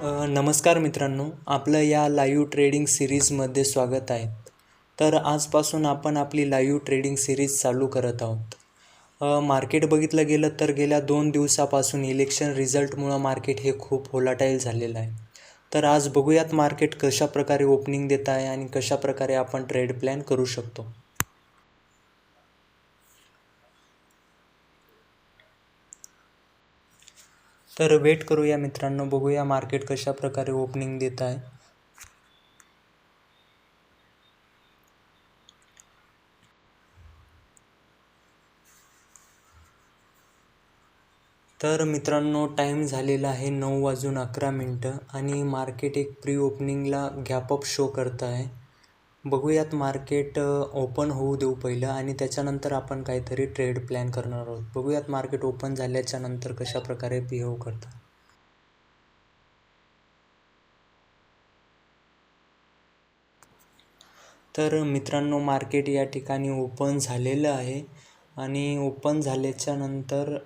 नमस्कार मित्रांनो, आपलं या लाईव्ह ट्रेडिंग सीरीजमध्ये स्वागत आहे. तर आजपासून आपण आपली लाईव्ह ट्रेडिंग सीरीज चालू करत आहोत. मार्केट बघितलं गेलं तर गेल्या 2 दिवसापासून इलेक्शन रिझल्टमुळं मार्केट हे खूप व्होलाटाईल झालेलं आहे. तर आज बघूयात मार्केट कशाप्रकारे ओपनिंग देत आहे आणि कशाप्रकारे आपण ट्रेड प्लॅन करू शकतो. तर वेट करूया मित्रांनो, बघूया मार्केट कशाप्रकारे ओपनिंग देत आहे. तर मित्रांनो, टाईम झालेला आहे 9:11 आणि मार्केट एक प्री ओपनिंगला गॅपअप शो करत आहे. बघूयात मार्केट ओपन होऊ देऊ पहिलं आणि त्याच्यानंतर आपण काहीतरी ट्रेड प्लॅन करणार आहोत. बघूयात मार्केट ओपन झाल्याच्या नंतर कशाप्रकारे बिहेव करतं. तर मित्रांनो, मार्केट या ठिकाणी ओपन झालेलं आहे आणि ओपन झाल्याच्या नंतर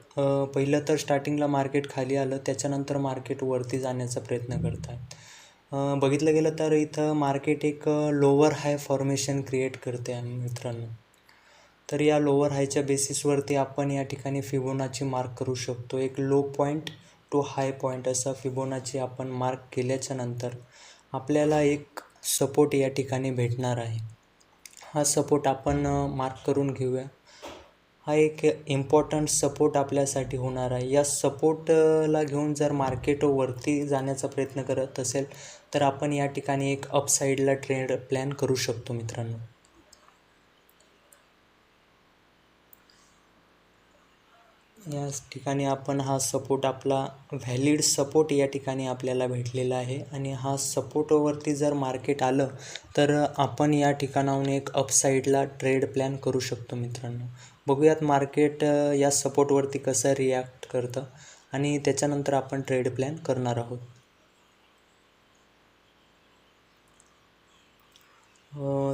पहिलं तर स्टार्टिंगला मार्केट खाली आलं, त्याच्यानंतर मार्केट वरती जाण्याचा प्रयत्न करत आहे. बघितलं गेलं तर इथं मार्केट एक लोअर हाय फॉर्मेशन क्रिएट करते आहे मित्रांनो. तर या लोअर हायच्या बेसिसवरती आपण या ठिकाणी फिबोनाची मार्क करू शकतो. एक लो पॉईंट टू हाय पॉईंट असा फिबोनाची आपण मार्क केल्याच्या नंतर आपल्याला एक सपोर्ट या ठिकाणी भेटणार आहे. हा सपोर्ट आपण मार्क करून घेऊया. हा एक इम्पॉर्टंट सपोर्ट आपल्यासाठी होणार आहे. या सपोर्टला घेऊन जर मार्केट वरती जाण्याचा प्रयत्न करत असेल तर आपण या ठिकाणी एक अपसाईडला ट्रेड प्लॅन करू शकतो मित्रांनो. या ठिकाणी आपण हा सपोर्ट आपला व्हॅलिड सपोर्ट या ठिकाणी आपल्याला भेटलेला आहे आणि हा सपोर्टवरती जर मार्केट आलं तर आपण या ठिकाणाहून एक अपसाईडला ट्रेड प्लॅन करू शकतो मित्रांनो. बघूयात मार्केट या सपोर्टवरती कसं रिॲक्ट करतं आणि त्याच्यानंतर आपण ट्रेड प्लॅन करणार आहोत.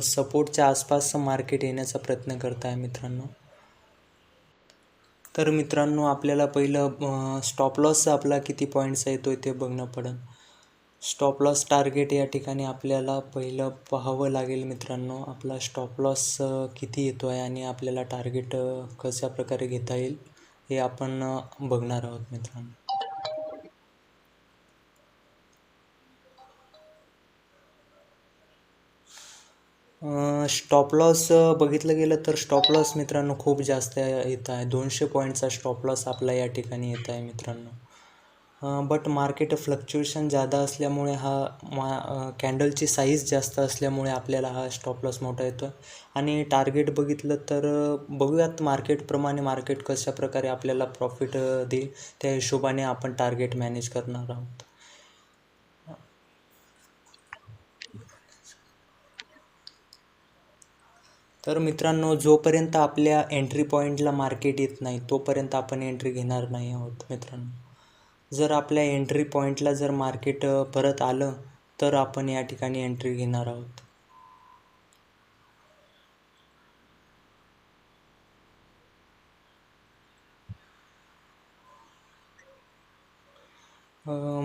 सपोर्टच्या आसपास मार्केट येण्याचा प्रयत्न करत आहे मित्रांनो. तर मित्रांनो, आपल्याला पहिलं स्टॉप लॉस आपला किती पॉईंट्स आहे तो इथे बघणं पडेल. स्टॉप लॉस टार्गेट या ठिकाणी आपल्याला पहिलं पाहावं लागेल मित्रांनो. आपला स्टॉप लॉस किती येतो आहे आणि आपल्याला टार्गेट कशा प्रकारे घेता येईल हे आपण बघणार आहोत मित्रांनो. स्टॉप लॉस बघितलं गेलं तर स्टॉप लॉस मित्रांनो खूप जास्त येत आहे. 200 पॉईंटचा स्टॉप लॉस आपला या ठिकाणी येत आहे मित्रांनो. बट मार्केट फ्लक्च्युएशन ज़्यादा असल्यामुळे कॅन्डलची साईज जास्त असल्यामुळे आपल्याला हा स्टॉप लॉस मोठा येतो आहे. आणि टार्गेट बघितलं तर बघूयात मार्केटप्रमाणे मार्केट कशाप्रकारे आपल्याला प्रॉफिट देईल त्या हिशोबाने आपण टार्गेट मॅनेज करणार आहोत. तर मित्रांनो, जोपर्यंत आपल्या एंट्री पॉईंटला मार्केट येत नाही तोपर्यंत आपण एंट्री घेणार नाही आहोत मित्रांनो. जर आपल्या एंट्री पॉईंटला जर मार्केट परत आलं तर आपण या ठिकाणी एंट्री घेणार आहोत.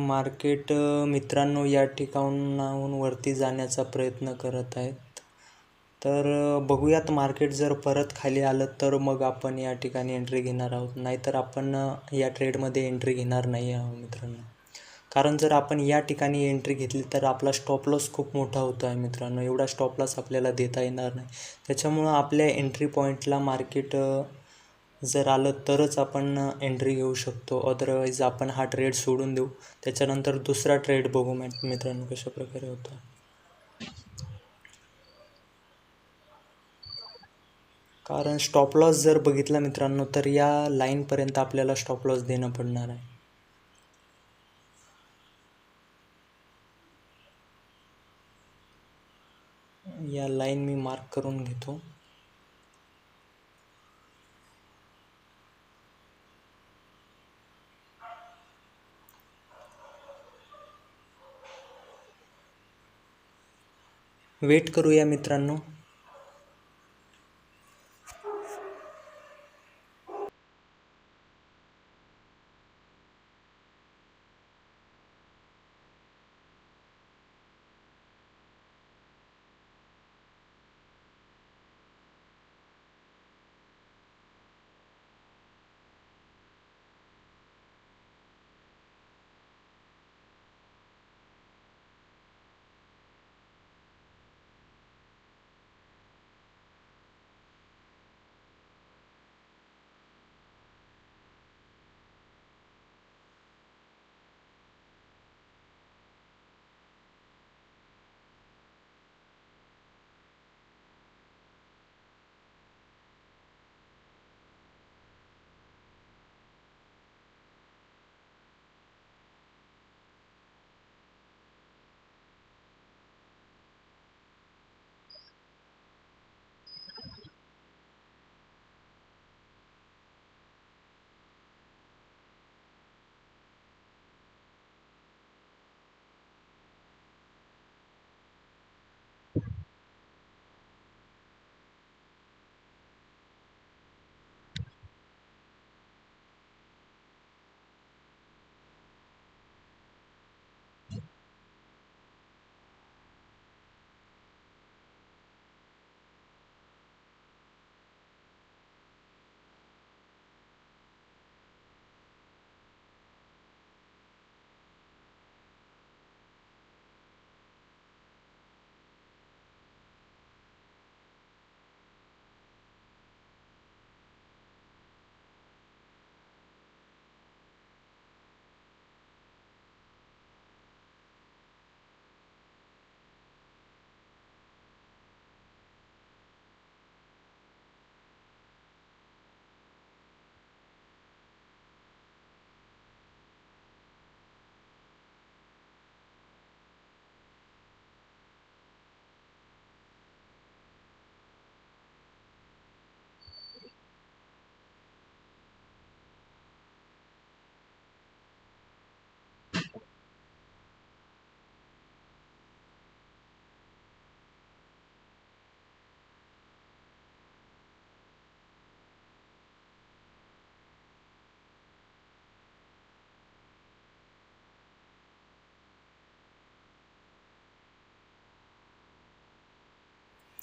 मार्केट मित्रांनो या ठिकाणाहून वरती जाण्याचा प्रयत्न करत आहेत. तर बघूयात मार्केट जर परत खाली आलं तर मग आपण या ठिकाणी एंट्री घेणार आहोत. नाहीतर आपण या ट्रेडमध्ये एंट्री घेणार नाही आहोत मित्रांनो. कारण जर आपण या ठिकाणी एंट्री घेतली तर आपला स्टॉप लॉस खूप मोठा होतो आहे मित्रांनो. एवढा स्टॉप लॉस आपल्याला देता येणार नाही. त्याच्यामुळं आपल्या एंट्री पॉईंटला मार्केट जर आलं तरच आपण एंट्री घेऊ शकतो. अदरवाईज आपण हा ट्रेड सोडून देऊ. त्याच्यानंतर दुसरा ट्रेड बघू मित्रांनो कशाप्रकारे होतो. कारण स्टॉप लॉस जर बघितला मित्रांनो तर या लाईनपर्यंत आपल्याला स्टॉप लॉस देणं पडणार आहे. या लाईन मी मार्क करून घेतो. वेट करूया मित्रांनो.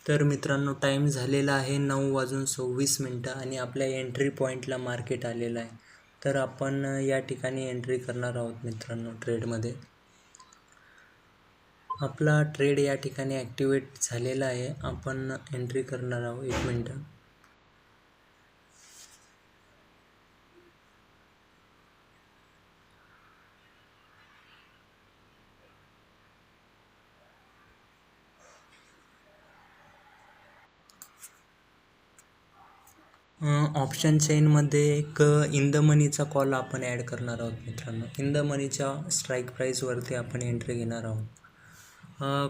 तर मित्रांनो, टाईम झालेला आहे 9:26 आणि आपल्या एंट्री पॉईंटला मार्केट आलेलं आहे. तर आपण या ठिकाणी एंट्री करणार आहोत मित्रांनो ट्रेडमध्ये. आपला ट्रेड या ठिकाणी ॲक्टिवेट झालेला आहे. आपण एंट्री करणार आहोत. 1 मिनटं. ऑप्शन चेनमध्ये एक इन द मनीचा कॉल आपण ॲड करणार आहोत मित्रांनो. इन द मनीच्या स्ट्राईक प्राईसवरती आपण एंट्री घेणार आहोत.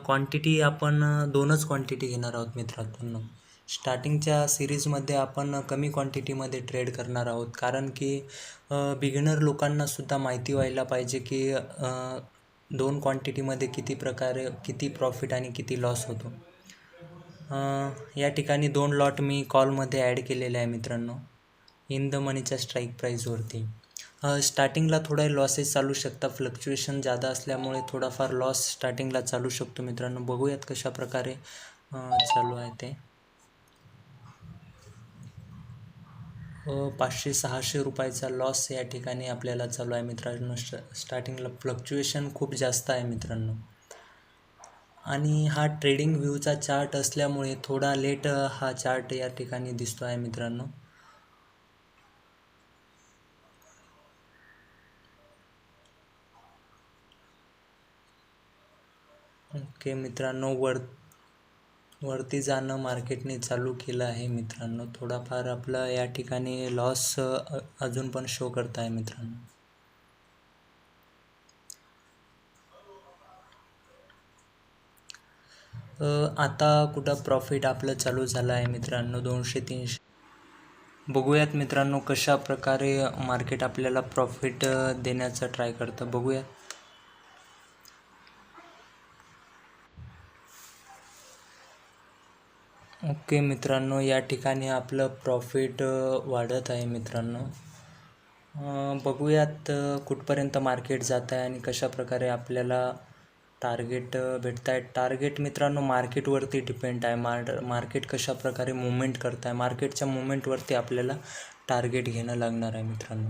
क्वांटिटी आपण 2च क्वांटिटी घेणार आहोत मित्रांनो. स्टार्टिंगच्या सिरीजमध्ये आपण कमी क्वांटिटीमध्ये ट्रेड करणार आहोत, कारण की बिगिनर लोकांनासुद्धा माहिती व्हायला पाहिजे की 2 क्वांटिटीमध्ये किती प्रॉफिट आणि किती लॉस होतो. या ठिकाणी 2 लॉट मी कॉलमध्ये ॲड केलेले आहे मित्रांनो, इन द मनीच्या स्ट्राईक प्राईसवरती. स्टार्टिंगला थोडा लॉसेस चालू शकतात. फ्लक्च्युएशन जादा असल्यामुळे थोडाफार लॉस स्टार्टिंगला चालू शकतो मित्रांनो. बघूयात कशा प्रकारे चालू आहे ते. 500-600 रुपयाचा लॉस या ठिकाणी आपल्याला चालू आहे मित्रांनो. स्टार्टिंगला फ्लक्च्युएशन खूप जास्त आहे मित्रांनो. आणि हा ट्रेडिंग व्ह्यूचा चार्ट असल्यामुळे थोडा लेट हा चार्ट या ठिकाणी दिसतो आहे मित्रांनो. ओके मित्रांनो, वरती जाणं मार्केटने चालू केलं आहे मित्रांनो. थोडाफार आपला या ठिकाणी लॉस अजून पण शो करत आहे मित्रांनो. आता कुठं प्रॉफिट आपलं चालू झालं आहे मित्रांनो 200-300. बघूयात मित्रांनो कशा प्रकारे मार्केट आपल्याला प्रॉफिट देण्याचा ट्राय करतं. बघूयात. ओके मित्रांनो, या ठिकाणी आपलं प्रॉफिट वाढत आहे मित्रांनो. बघूयात कुठपर्यंत मार्केट जात आहे आणि कशा प्रकारे आपल्याला टार्गेट भेटत आहे. टार्गेट मित्रांनो मार्केटवरती डिपेंड आहे. मार्केट कशा प्रकारे मुवमेंट करत आहे, मार्केटच्या मुवमेंटवरती आपल्याला टार्गेट घेणं लागणार आहे मित्रांनो.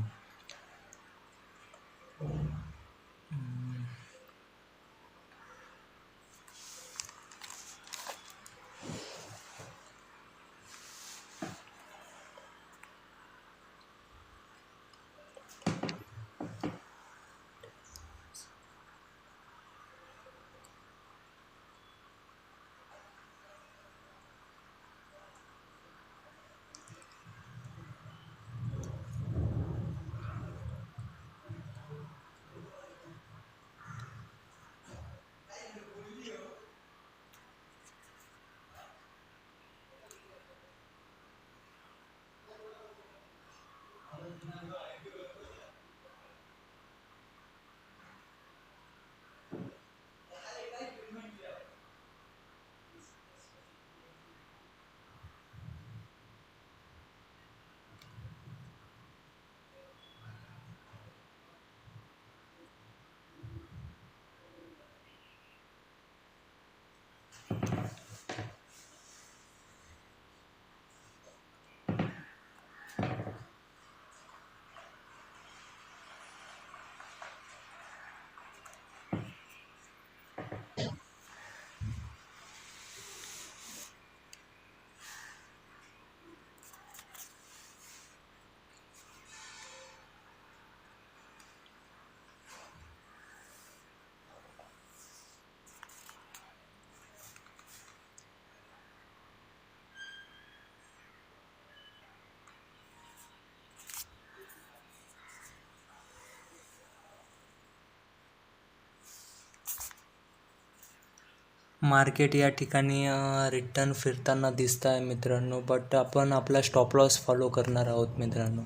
मार्केट या ठिकाणी रिटर्न फिरताना दिसत आहे मित्रांनो, बट आपण आपला स्टॉप लॉस फॉलो करणार आहोत मित्रांनो.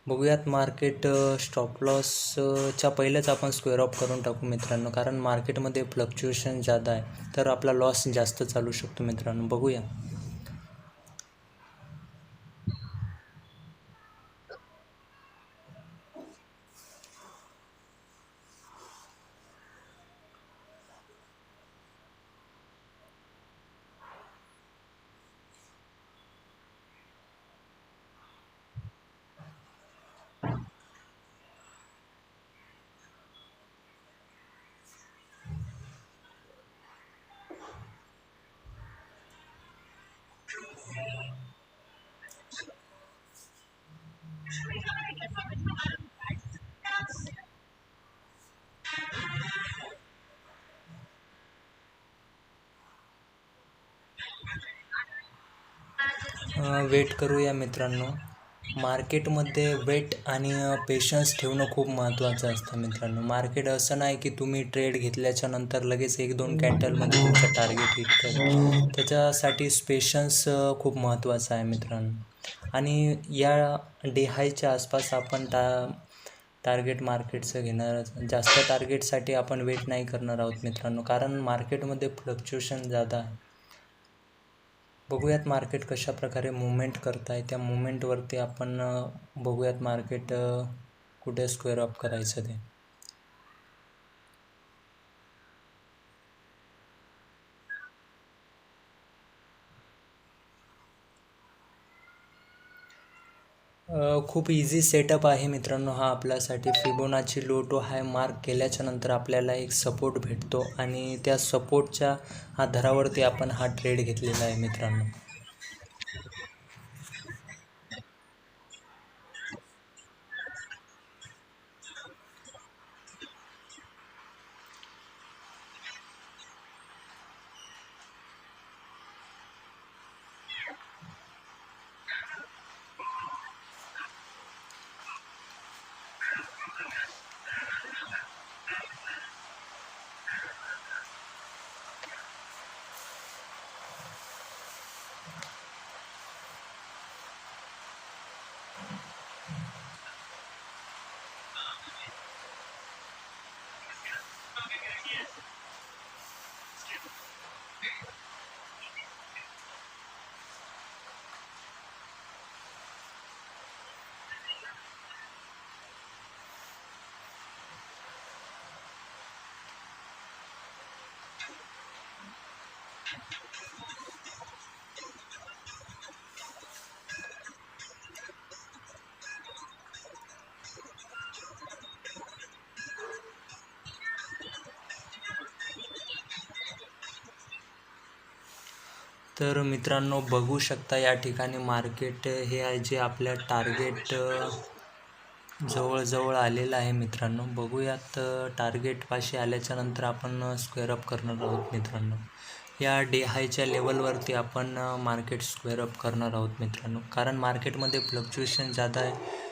बघूयात मार्केट स्टॉप लॉसच्या पहिलेच आपण स्क्वेअर ऑफ करून टाकू मित्रांनो, कारण मार्केटमध्ये फ्लक्च्युएशन जादा आहे, तर आपला लॉस जास्त चालू शकतो मित्रांनो. बघूया. वेट करूया मित्रांनो. मार्केटमध्ये वेट आणि पेशन्स ठेवणं खूप महत्त्वाचं असतं मित्रांनो. मार्केट असं नाही की तुम्ही ट्रेड घेतल्याच्या नंतर लगेच 1-2 कॅन्डलमध्ये तुमचं टार्गेट हिट करेल. त्याच्यासाठी पेशन्स खूप महत्त्वाचं आहे मित्रांनो. आणि या डे हायच्या आसपास आपण टार्गेट मार्केटचं घेणार. जास्त टार्गेटसाठी आपण वेट नाही करणार आहोत मित्रांनो, कारण मार्केटमध्ये फ्लक्च्युएशन जादा आहे. बघूयात मार्केट कशा प्रकारे मुवमेंट करत आहे. त्या मुवमेंटवरती आपण बघूयात मार्केट कुठे स्क्वेअर अप करायचं ते. खूप इझी सेटअप आहे मित्रांनो हा आपल्यासाठी. Fibonacci low to high mark केल्याच्या नंतर आपल्याला एक सपोर्ट भेटतो आणि त्या सपोर्टच्या आधारावरती आपण हा ट्रेड घेतलेला आहे मित्रांनो. तर मित्रांनो बघू शकता या ठिकाणी मार्केट हे आहे जे आपल्या टार्गेट जवळ आलेलं आहे मित्रांनो. बघूयात टार्गेटपाशी आल्याच्या नंतर आपण स्क्वेअर अप करणार आहोत मित्रांनो. या डे हायच्या लेवलवरती आपण मार्केट स्क्वेअर अप करणार आहोत मित्रांनो, कारण मार्केटमध्ये फ्लक्च्युएशन जादा आहे.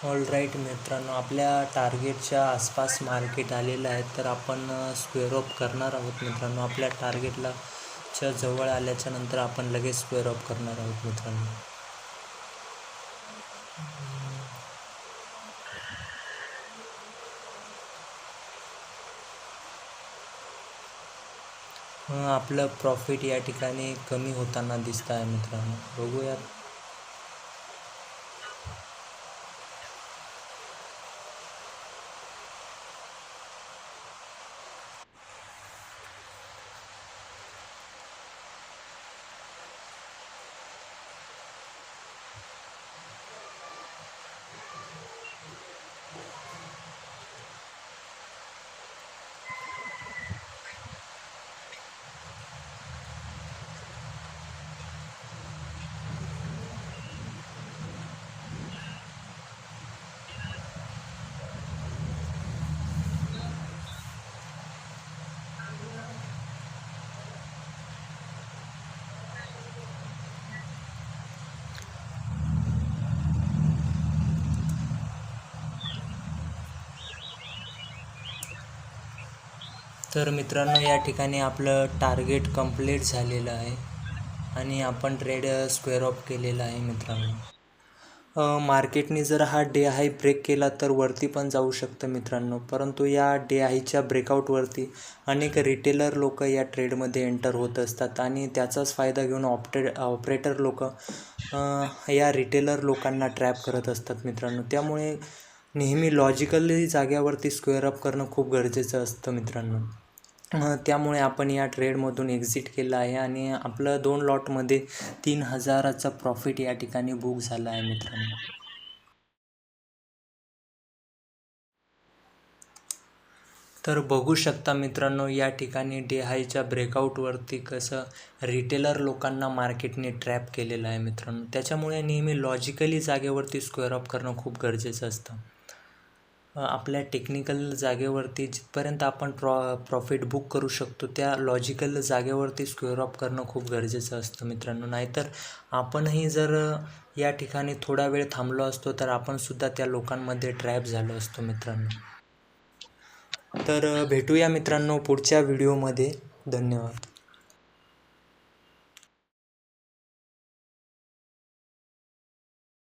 ऑल राईट मित्रांनो, आपल्या टार्गेटच्या आसपास मार्केट आलेलं आहे, तर आपण स्क्वेअर अप करणार आहोत मित्रांनो. आपल्या टार्गेटला जवळ आल्याच्या नंतर आपण लगेच स्क्वेअर अप करणार आहोत मित्रांनो. आपलं प्रॉफिट या ठिकाणी कमी होताना दिसतं आहे मित्रांनो. बघूयात. तर मित्रांनो या ठिकाणी आपलं टार्गेट कंप्लीट झालेलं आहे आणि आपण ट्रेड स्क्वेअर ऑफ केलेला आहे मित्रांनो. मार्केटने जर हा डे हाय ब्रेक केला तर वरती पण जाऊ शकतं मित्रांनो, परंतु या डे हायच्या ब्रेकआउटवरती अनेक रिटेलर लोक या ट्रेडमध्ये एंटर होत असतात आणि त्याचाच फायदा घेऊन ऑपरेटर लोक या रिटेलर लोकांना ट्रॅप करत असतात मित्रांनो. त्यामुळे नेहमी लॉजिकली जाग्यावरती स्क्वेअर अप करणं खूप गरजेचं असतं मित्रांनो. त्यामुळे आपण या ट्रेडमधून एक्झिट केलं आहे आणि आपलं 2 लॉटमध्ये 3,000चा प्रॉफिट या ठिकाणी बुक झाला आहे मित्रांनो. तर बघू शकता मित्रांनो, या ठिकाणी डे हायच्या ब्रेकआउटवरती कसं रिटेलर लोकांना मार्केटने ट्रॅप केलेलं आहे मित्रांनो. त्याच्यामुळे नेहमी लॉजिकली जागेवरती स्क्वेअर अप करणं खूप गरजेचं असतं. आपल्या टेक्निकल जागेवरती जिथपर्यंत आपण प्रॉफिट बुक करू शकतो त्या लॉजिकल जागेवरती स्क्वेअर अप करणं खूप गरजेचं असतं मित्रांनो. नाहीतर आपणही जर या ठिकाणी थोडा वेळ थांबलो असतो तर आपणसुद्धा त्या लोकांमध्ये ट्रॅप झालो असतो मित्रांनो. तर भेटूया मित्रांनो पुढच्या व्हिडिओमध्ये. धन्यवाद.